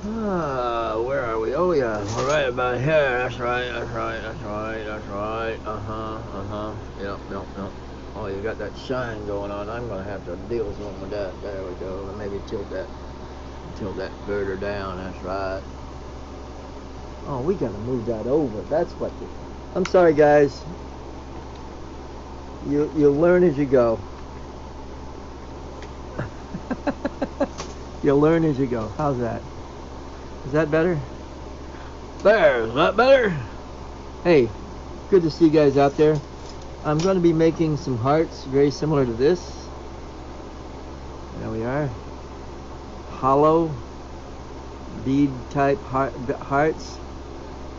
Where are we? Oh yeah, we're right about here. That's right, that's right, that's right, that's right. Yep. Oh, you got that shine going on. I'm gonna have to deal some with that. There we go. Maybe tilt that further down. That's right. Oh, we gotta move that over. That's what. I'm sorry, guys. You'll learn as you go. You'll learn as you go. How's that? Is that better? There, is that better? Hey, good to see you guys out there. I'm going to be making some hearts very similar to this. There we are. Hollow bead type hearts.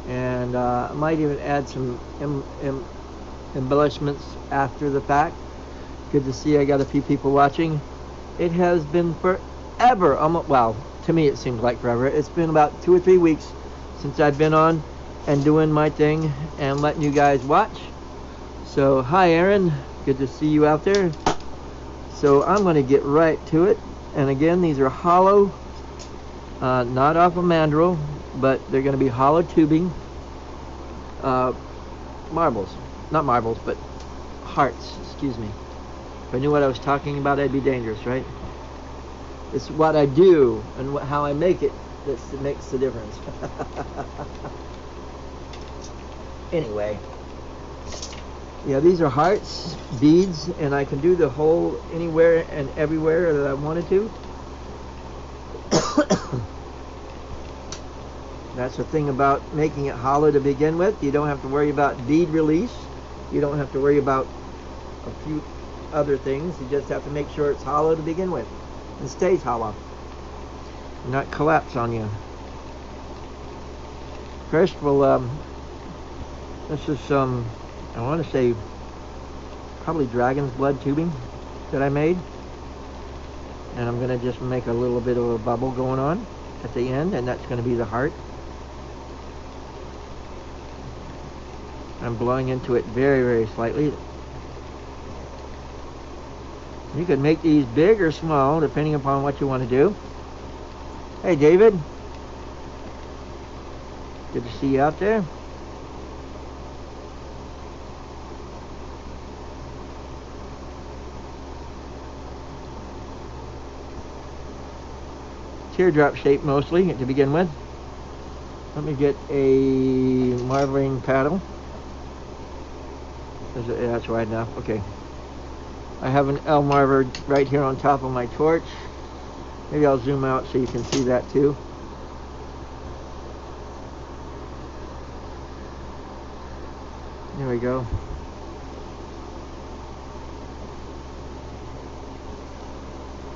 And I might even add some embellishments after the fact. Good to see I got a few people watching. It has been forever, almost, well, to me it seems like forever. It's been about 2 or 3 weeks since I've been on and doing my thing and letting you guys watch. So hi Aaron, good to see you out there. So I'm going to get right to it. And again, these are hollow, not off a mandrel, but they're going to be hollow tubing marbles, not marbles, but hearts, excuse me. If I knew what I was talking about, I'd be dangerous, right? It's what I do and how I make it that makes the difference. Anyway, yeah, these are hearts, beads, and I can do the hole anywhere and everywhere that I wanted to. That's the thing about making it hollow to begin with. You don't have to worry about bead release. You don't have to worry about a few other things. You just have to make sure it's hollow to begin with and stays hollow, not collapse on you. First, we'll this is some, I want to say probably dragon's blood tubing that I made, and I'm going to just make a little bit of a bubble going on at the end, and that's going to be the heart. I'm blowing into it very, very slightly. You can make these big or small depending upon what you want to do. Hey David, good to see you out there. Teardrop shape mostly to begin with. Let me get a marbling paddle. That's wide enough. Okay. I have an L marver right here on top of my torch. Maybe I'll zoom out so you can see that too. There we go.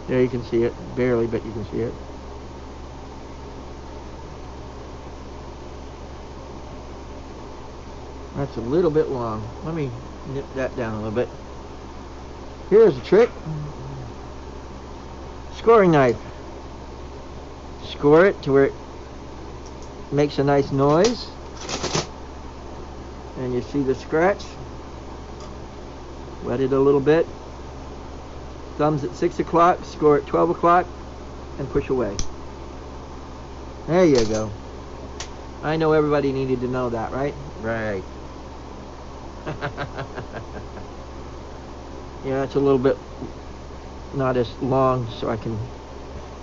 There you can see it. Barely, but you can see it. That's a little bit long. Let me nip that down a little bit. Here's a trick. Scoring knife. Score it to where it makes a nice noise. And you see the scratch. Wet it a little bit. Thumbs at 6 o'clock, score at 12 o'clock, and push away. There you go. I know everybody needed to know that, right? Right. Yeah, it's a little bit not as long, so I can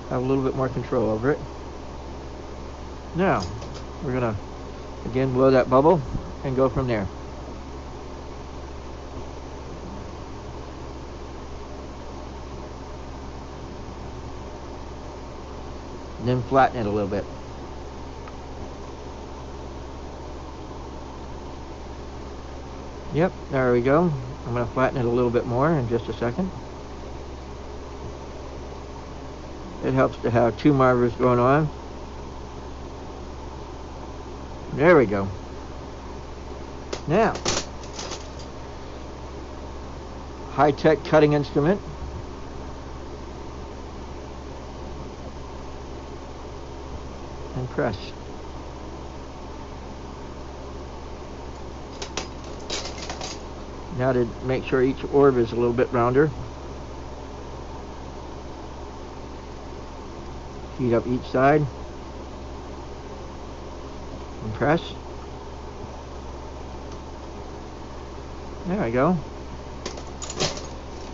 have a little bit more control over it. Now, we're gonna again blow that bubble and go from there. And then flatten it a little bit. Yep, there we go. I'm going to flatten it a little bit more in just a second. It helps to have 2 marvers going on. There we go. Now, high-tech cutting instrument. And press. Now to make sure each orb is a little bit rounder. Heat up each side. and press. There we go.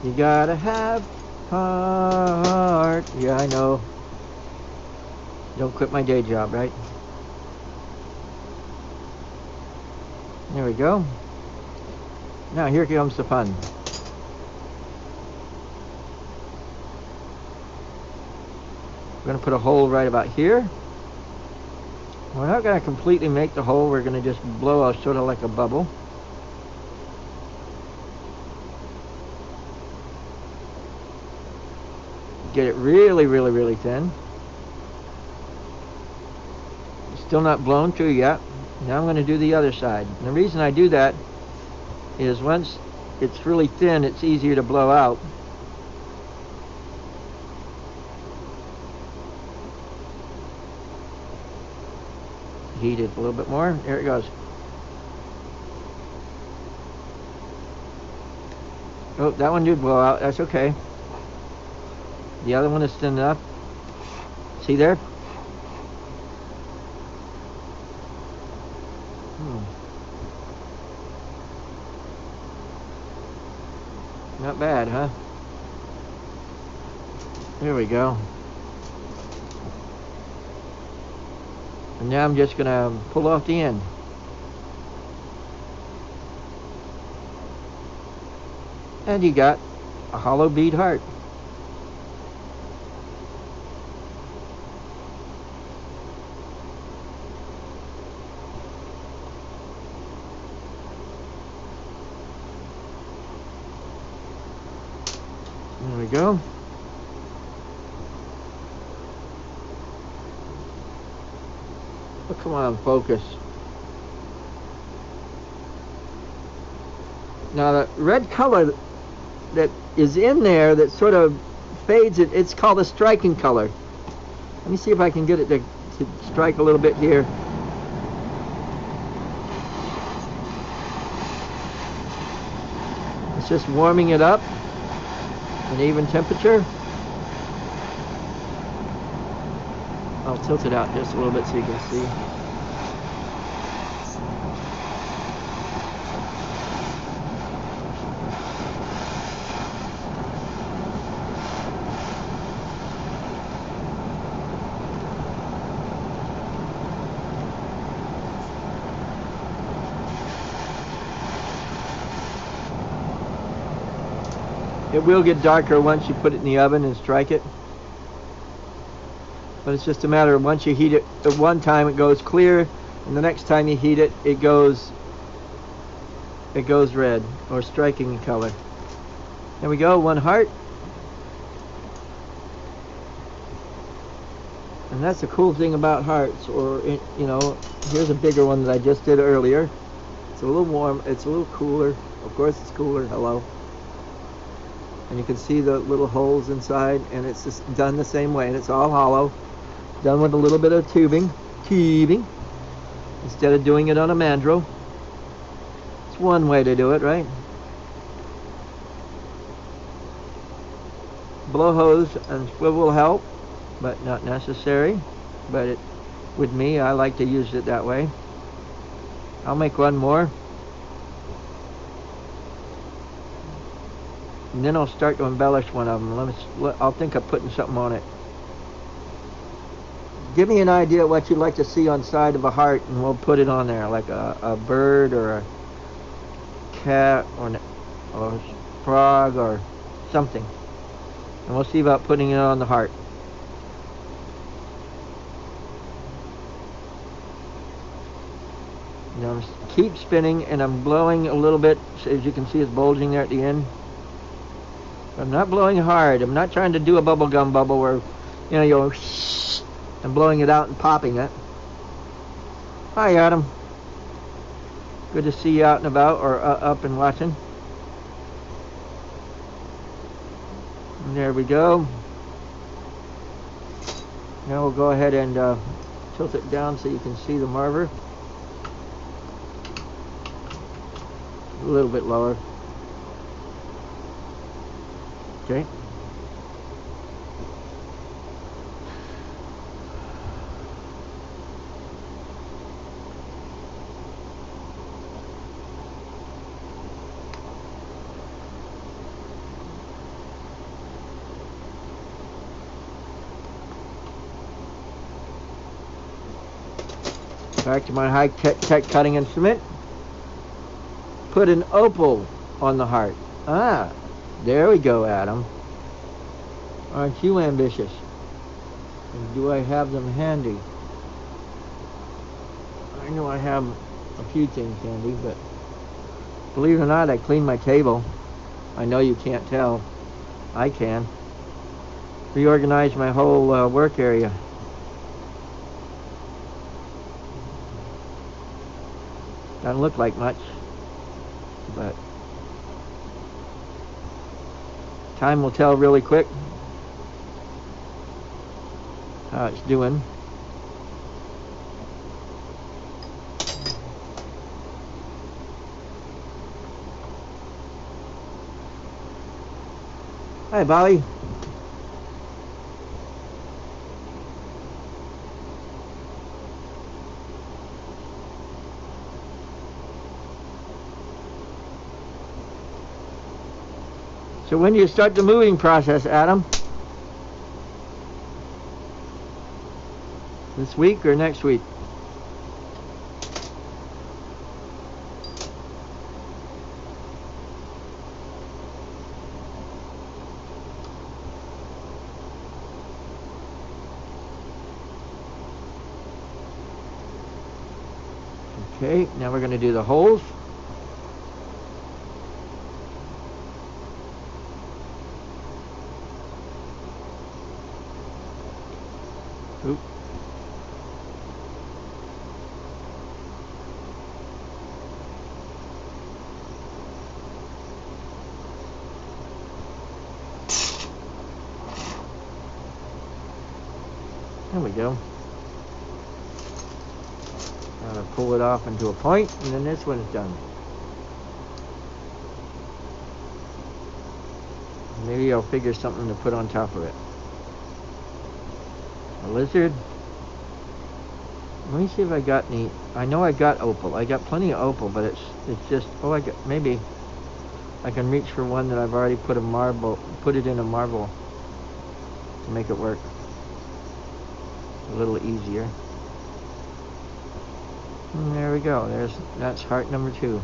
You gotta have heart. Yeah, I know. Don't quit my day job, right? There we go. Now here comes the fun. We're going to put a hole right about here. We're not going to completely make the hole. We're going to just blow out sort of like a bubble. Get it really, really, really thin. Still not blown through yet. Now I'm going to do the other side. And the reason I do that is once it's really thin, it's easier to blow out. Heat it a little bit more. There it goes. Oh, that one did blow out. That's okay. The other one is thin enough. See there? Not bad, huh? There we go. And now I'm just going to pull off the end. And you got a hollow bead heart. There we go. Oh, come on, focus. Now the red color that is in there that sort of fades it, it's called a striking color. Let me see if I can get it to strike a little bit here. It's just warming it up. An even temperature. I'll tilt it out just a little bit so you can see. It will get darker once you put it in the oven and strike it. But it's just a matter of once you heat it at one time it goes clear, and the next time you heat it, it goes red or striking color. There we go, one heart. And that's the cool thing about hearts, or you know, here's a bigger one that I just did earlier. It's a little warm, it's a little cooler. Of course it's cooler, hello. And you can see the little holes inside, and it's just done the same way, and it's all hollow. Done with a little bit of tubing, instead of doing it on a mandrel. It's one way to do it, right? Blow hose and swivel help, but not necessary. But with me, I like to use it that way. I'll make one more. And then I'll start to embellish one of them. I'll think of putting something on it. Give me an idea what you'd like to see on side of a heart, and we'll put it on there, like a bird or a cat or a frog or something. And we'll see about putting it on the heart. Now keep spinning, and I'm blowing a little bit, as you can see it's bulging there at the end. I'm not blowing hard. I'm not trying to do a bubble gum bubble where, you know, you're and blowing it out and popping it. Hi, Adam. Good to see you out and about, or up and watching. And there we go. Now we'll go ahead and tilt it down so you can see the marver. A little bit lower. Okay. Back to my high-tech cutting instrument. Put an opal on the heart. Ah, there we go, Adam. Aren't you ambitious? And do I have them handy? I know I have a few things handy, but believe it or not, I cleaned my table. I know you can't tell. I can. Reorganized my whole work area. Doesn't look like much, but time will tell really quick how it's doing. Hi, Bobby. So when do you start the moving process, Adam? This week or next week? Okay, now we're going to do the holes. Oop. There we go. Now pull it off into a point, and then this one's done. Maybe I'll figure something to put on top of it. A lizard. Let me see if I got any. I know I got opal. I got plenty of opal, but it's just, oh, I got, maybe I can reach for one that I've already put it in a marble to make it work a little easier. And there we go. That's heart number 2.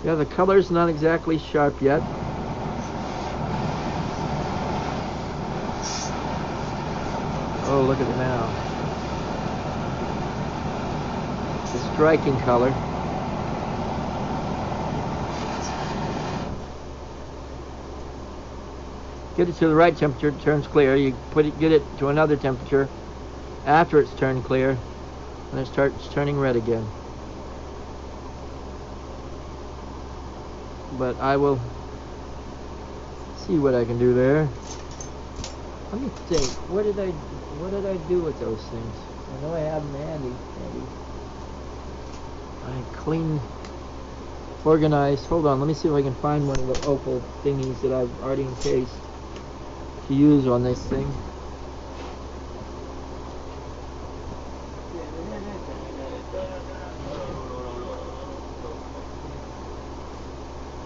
Yeah, the color's not exactly sharp yet. Oh, look at it now. It's a striking color. Get it to the right temperature, it turns clear. You get it to another temperature after it's turned clear, and it starts turning red again. But I will see what I can do there. Let me think. What did I do with those things? I know I have them handy. Maybe I cleaned, organized. Hold on. Let me see if I can find one of the opal thingies that I've already encased to use on this thing.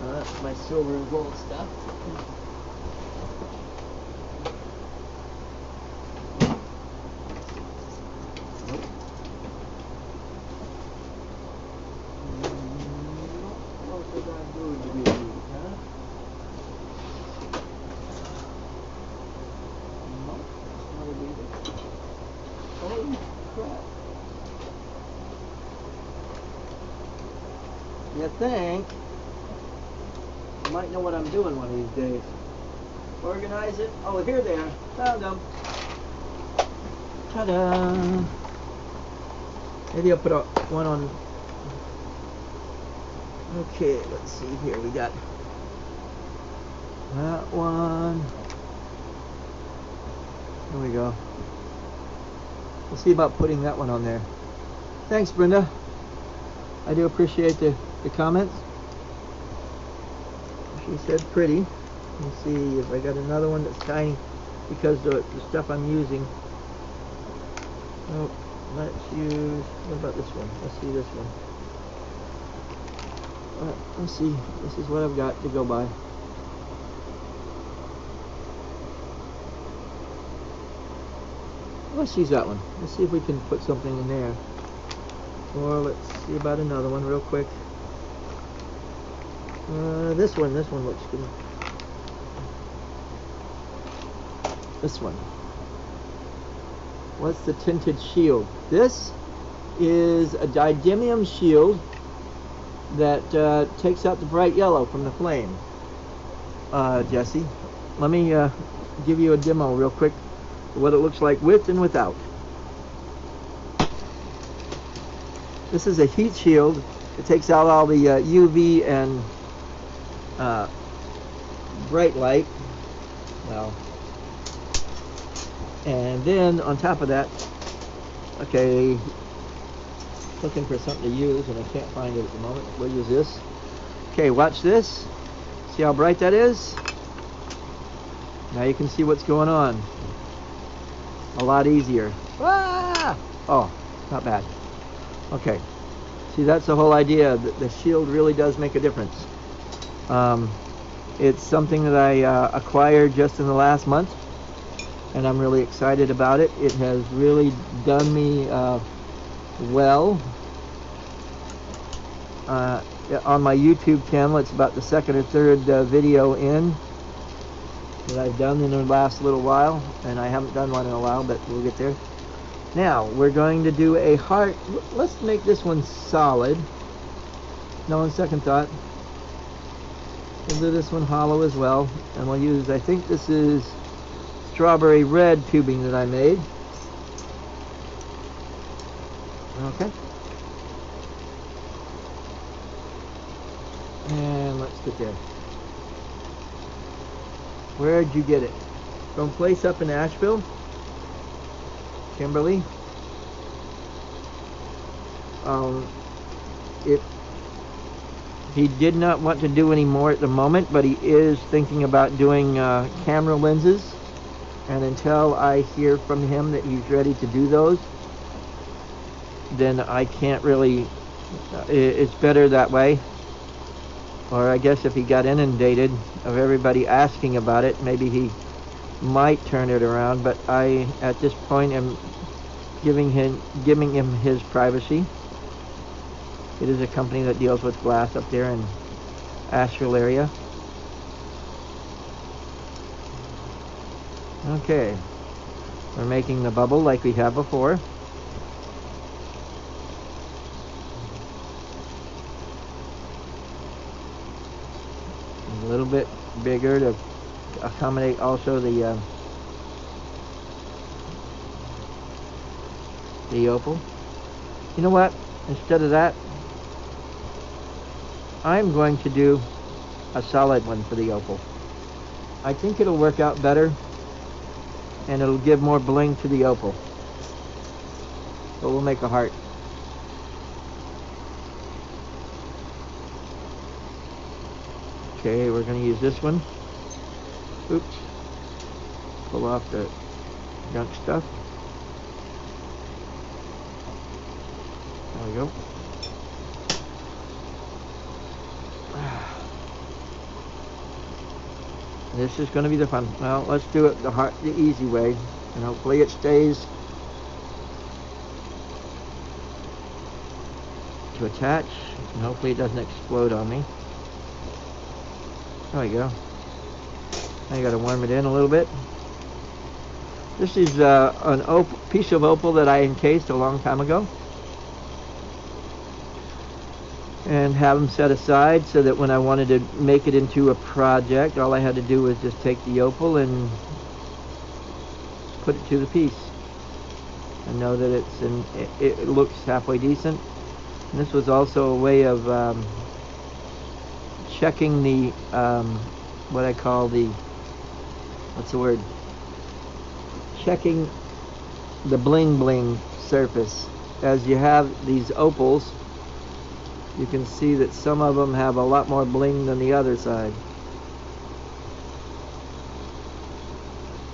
That's my silver and gold stuff. You think I might know what I'm doing one of these days. Organize it. Oh, here they are. Found them. Ta-da! Maybe I'll put one on. Okay, let's see here. We got that one. There we go. We'll see about putting that one on there. Thanks, Brenda. I do appreciate the comments. She said pretty. Let me see if I got another one that's tiny because the stuff I'm using. Oh, let's use, what about this one? Let's see this one. Let's see, this is what I've got to go by. Let's use that one. Let's see if we can put something in there. Or let's see about another one real quick. This one looks good. This one. What's the tinted shield? This is a didymium shield that takes out the bright yellow from the flame. Jesse, let me give you a demo real quick of what it looks like with and without. This is a heat shield. It takes out all the UV and bright light. Well, and then on top of that, okay, looking for something to use and I can't find it at the moment. We'll use this. Okay, watch this. See how bright that is? Now you can see what's going on. A lot easier. Ah! Oh, not bad. Okay. See, that's the whole idea. The shield really does make a difference. It's something that I acquired just in the last month, and I'm really excited about it. It has really done me well. On my YouTube channel, it's about the second or third video in that I've done in the last little while, and I haven't done one in a while, but we'll get there. Now, we're going to do a heart. Let's make this one solid. No, on second thought, we'll do this one hollow as well, and we'll use, I think this is strawberry red tubing that I made. Okay. And let's get there. Where'd you get it? From a place up in Asheville? Kimberly? He did not want to do any more at the moment, but he is thinking about doing camera lenses. And until I hear from him that he's ready to do those, then I can't really, it's better that way. Or I guess if he got inundated of everybody asking about it, maybe he might turn it around. But I, at this point, am giving him his privacy. It is a company that deals with glass up there in Asheville area. Okay, we're making the bubble like we have before. A little bit bigger to accommodate also the opal. You know what? Instead of that, I'm going to do a solid one for the opal. I think it'll work out better, and it'll give more bling to the opal. But we'll make a heart. Okay, we're going to use this one. Oops. Pull off the junk stuff. There we go. This is going to be the fun. Well, let's do it the easy way, and hopefully it stays to attach, and hopefully it doesn't explode on me. There we go. Now you got to warm it in a little bit. This is an piece of opal that I encased a long time ago, and have them set aside so that when I wanted to make it into a project, all I had to do was just take the opal and put it to the piece. I know that it looks halfway decent. And this was also a way of checking the what I call the, what's the word? Checking the bling bling surface. As you have these opals, you can see that some of them have a lot more bling than the other side.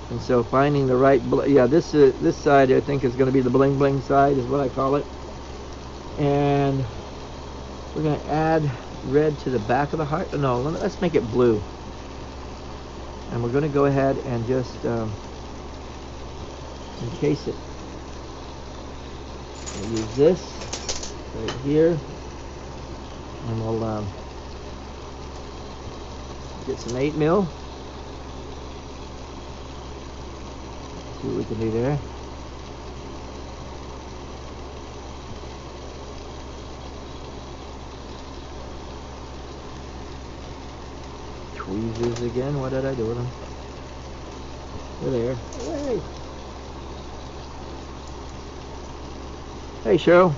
And so finding the right, this side I think is going to be the bling bling side, is what I call it. And we're going to add red to the back of the heart. No, let's make it blue. And we're going to go ahead and just encase it We'll use this right here, and we'll get some 8 mil. See what we can do there. Tweezers again. What did I do with them? They're there. Hey. Hey, Cheryl.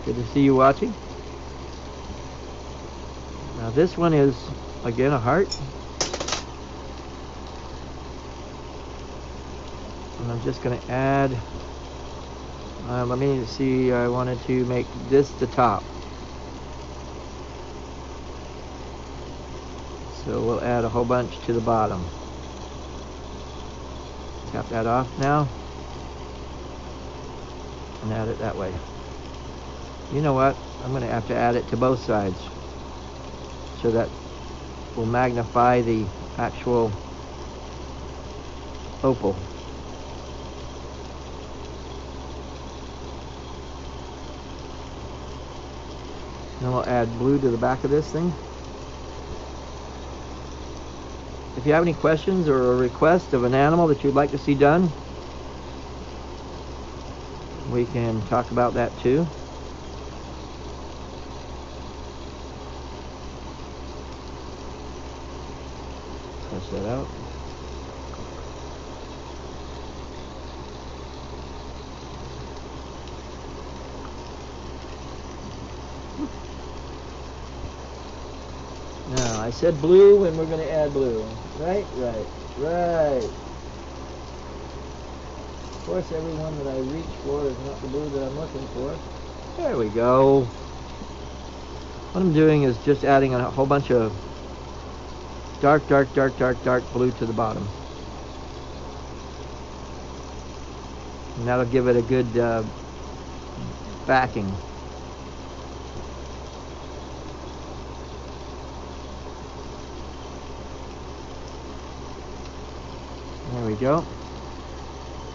Good to see you watching. Now this one is, again, a heart. And I'm just going to add, let me see, I wanted to make this the top. So we'll add a whole bunch to the bottom. Tap that off now. And add it that way. You know what? I'm going to have to add it to both sides. So that will magnify the actual opal. Then we'll add blue to the back of this thing. If you have any questions or a request of an animal that you'd like to see done, we can talk about that too. Touch that out. Now, I said blue, and we're going to add blue. Right. Of course, every one that I reach for is not the blue that I'm looking for. There we go. What I'm doing is just adding a whole bunch of dark blue to the bottom. And that'll give it a good backing. There we go.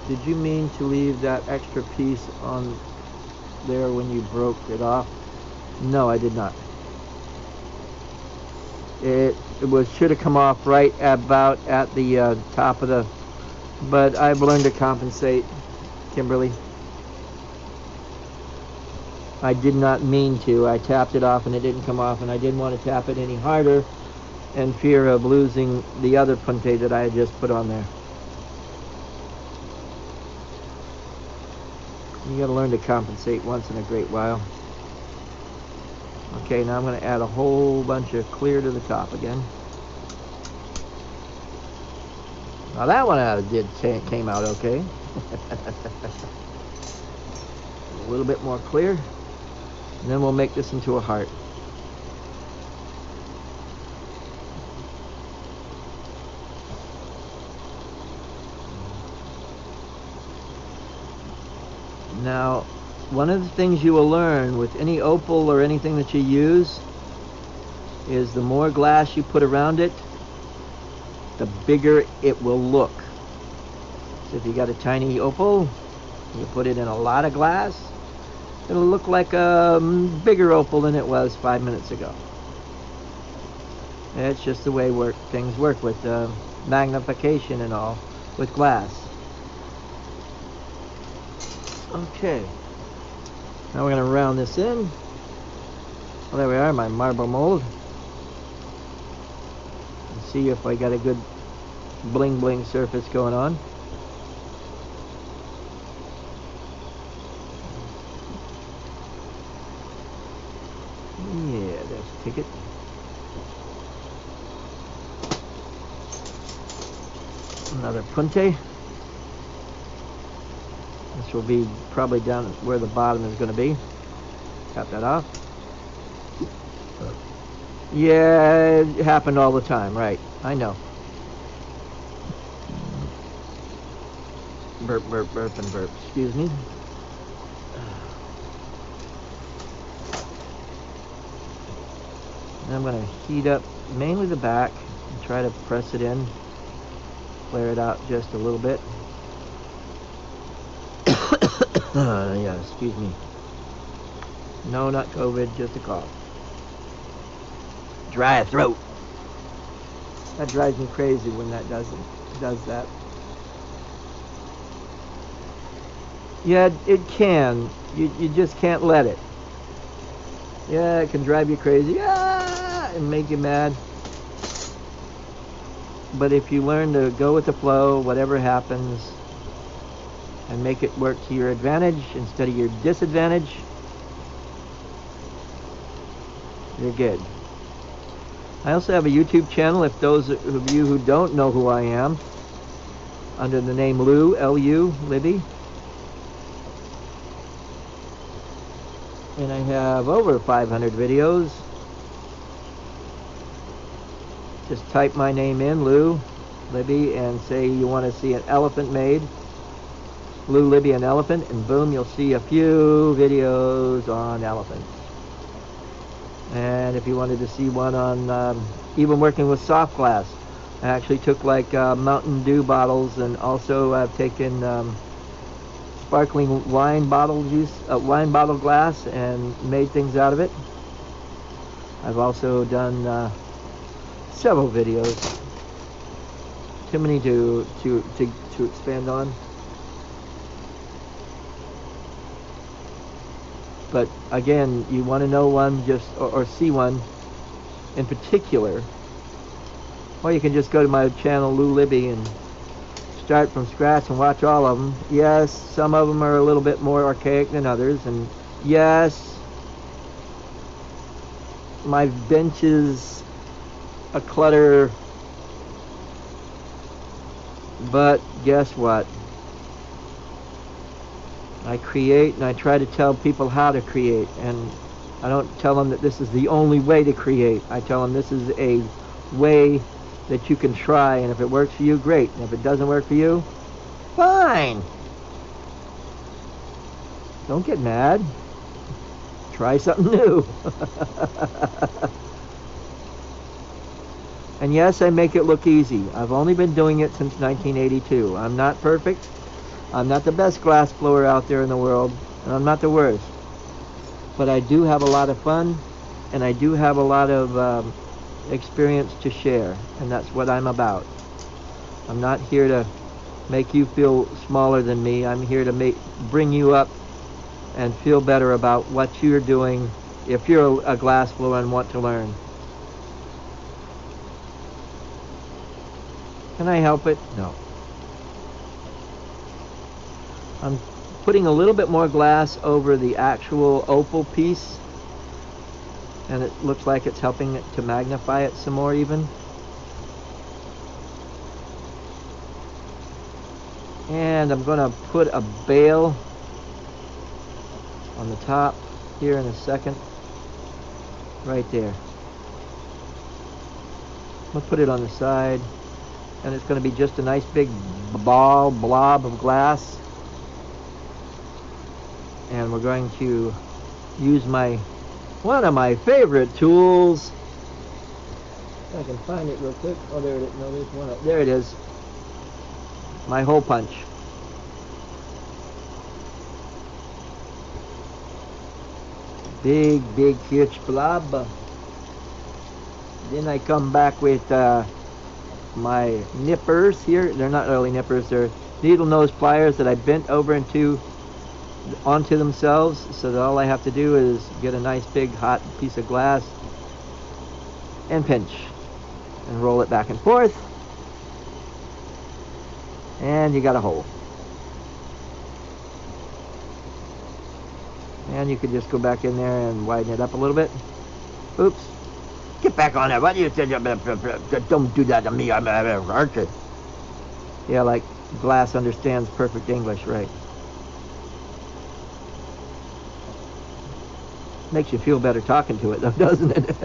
Did you mean to leave that extra piece on there when you broke it off? No, I did not. It should have come off right about at the top of the, but I've learned to compensate, Kimberly. I did not mean to. I tapped it off and it didn't come off, and I didn't want to tap it any harder in fear of losing the other punte that I had just put on there. You gotta learn to compensate once in a great while. Okay, now I'm gonna add a whole bunch of clear to the top again. Now that one came out okay. A little bit more clear, and then we'll make this into a heart. Now, one of the things you will learn with any opal or anything that you use is the more glass you put around it, the bigger it will look. So if you got a tiny opal, you put it in a lot of glass, it'll look like a bigger opal than it was 5 minutes ago. It's just the way things work with magnification and all with glass. Okay, now we're going to round this in. Well, there we are, my marble mold. Let's see if I got a good bling surface going on. Yeah, there's a ticket. Another punte. This will be probably down where the bottom is going to be. Cut that off. Yeah, it happened all the time, right? I know. Burp, and burp. Excuse me. And I'm going to heat up mainly the back and try to press it in, flare it out just a little bit. Yeah, excuse me. No, not COVID, just a cough. Dry throat. That drives me crazy when that does that. Yeah, it can. You just can't let it. Yeah, it can drive you crazy. And make you mad. But if you learn to go with the flow, whatever happens, and make it work to your advantage instead of your disadvantage, you're good. I also have a YouTube channel, if those of you who don't know who I am, under the name Lou, L-U, Libby. And I have over 500 videos. Just type my name in, Lou, Libby, and say you want to see an elephant made. Lou, Libby, an elephant, and boom, you'll see a few videos on elephants. And if you wanted to see one on even working with soft glass, I actually took like Mountain Dew bottles, and also I've taken sparkling wine bottle juice, wine bottle glass, and made things out of it. I've also done several videos. Too many to expand on. But again, you want to know one or see one in particular, or you can just go to my channel, Lou Libby, and start from scratch and watch all of them. Yes, some of them are a little bit more archaic than others, and yes, my bench is a clutter, but guess what? I create, and I try to tell people how to create, and I don't tell them that this is the only way to create. I tell them this is a way that you can try, and if it works for you, great, and if it doesn't work for you, fine. Don't get mad. Try something new. And yes, I make it look easy. I've only been doing it since 1982. I'm not perfect. I'm not the best glass blower out there in the world, and I'm not the worst. But I do have a lot of fun, and I do have a lot of experience to share, and that's what I'm about. I'm not here to make you feel smaller than me. I'm here to bring you up and feel better about what you're doing if you're a glass blower and want to learn. Can I help it? No. I'm putting a little bit more glass over the actual opal piece, and it looks like it's helping it to magnify it some more even. And I'm going to put a bail on the top here in a second. Right there. I'm going to put it on the side, and it's going to be just a nice big blob of glass. And we're going to use one of my favorite tools. If I can find it real quick. Oh, there it is. No, there's one up. There it is. My hole punch. Big, huge blob. Then I come back with my nippers here. They're not really nippers. They're needle nose pliers that I bent over onto themselves, so that all I have to do is get a nice big hot piece of glass and pinch and roll it back and forth, and you got a hole. And you could just go back in there and widen it up a little bit. Oops. Get back on it. What do you say? Don't do that to me. I'm an archer. Yeah, like glass understands perfect English, right? Makes you feel better talking to it, though, doesn't it?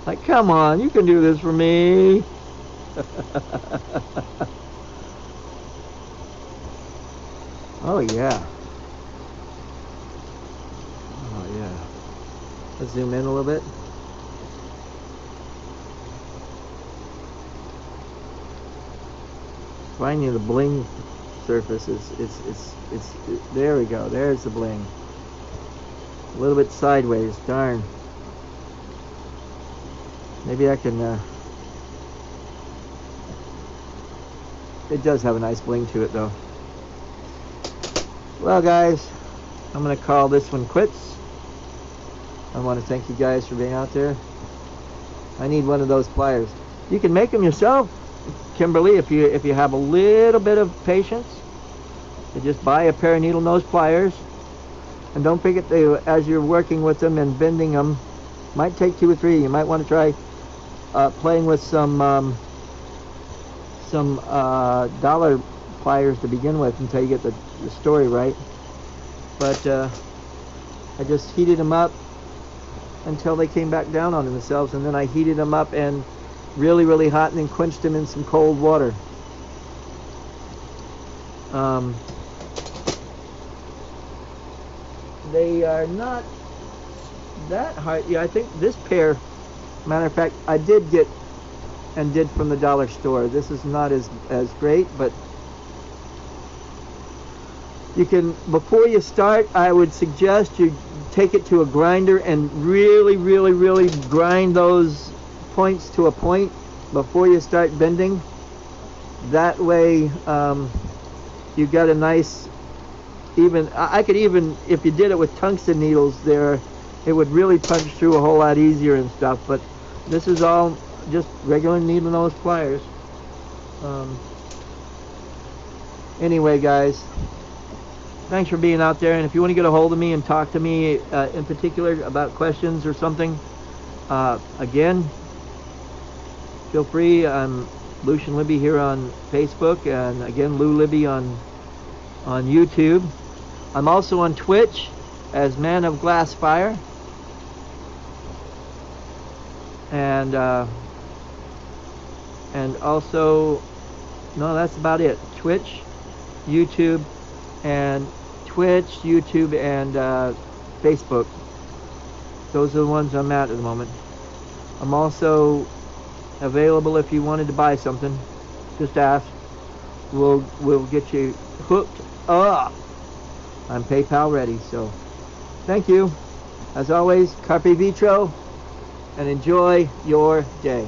Like, come on, you can do this for me. Oh, yeah. Oh, yeah. Let's zoom in a little bit. Finding the Bling surface. There we go. There's the bling. A little bit sideways. Darn. Maybe I can. It does have a nice bling to it, though. Well, guys, I'm gonna call this one quits. I want to thank you guys for being out there. I need one of those pliers. You can make them yourself, Kimberly, if you have a little bit of patience. You just buy a pair of needle nose pliers, and don't forget to, as you're working with them and bending them, might take 2 or 3. You might want to try playing with some dollar pliers to begin with until you get the story right. But I just heated them up until they came back down on themselves, and then I heated them up and really hot, and then quenched them in some cold water. They are not that hard. Yeah, I think this pair, matter of fact, I did get and did from the dollar store. This is not as great, but you can, before you start, I would suggest you take it to a grinder and really grind those points to a point before you start bending. That way you got a nice even. I could even, if you did it with tungsten needles there, it would really punch through a whole lot easier and stuff. But this is all just regular needle nose pliers. Anyway, guys, thanks for being out there, and if you want to get a hold of me and talk to me in particular about questions or something, again, feel free. I'm Lucian Libby here on Facebook, and again, Lou Libby on YouTube. I'm also on Twitch as Man of Glass Fire, and also, no, that's about it. Twitch, YouTube, and Facebook. Those are the ones I'm at the moment. I'm also available if you wanted to buy something. Just ask. We'll get you hooked up. I'm PayPal ready. So thank you. As always, carpe vitro, and enjoy your day.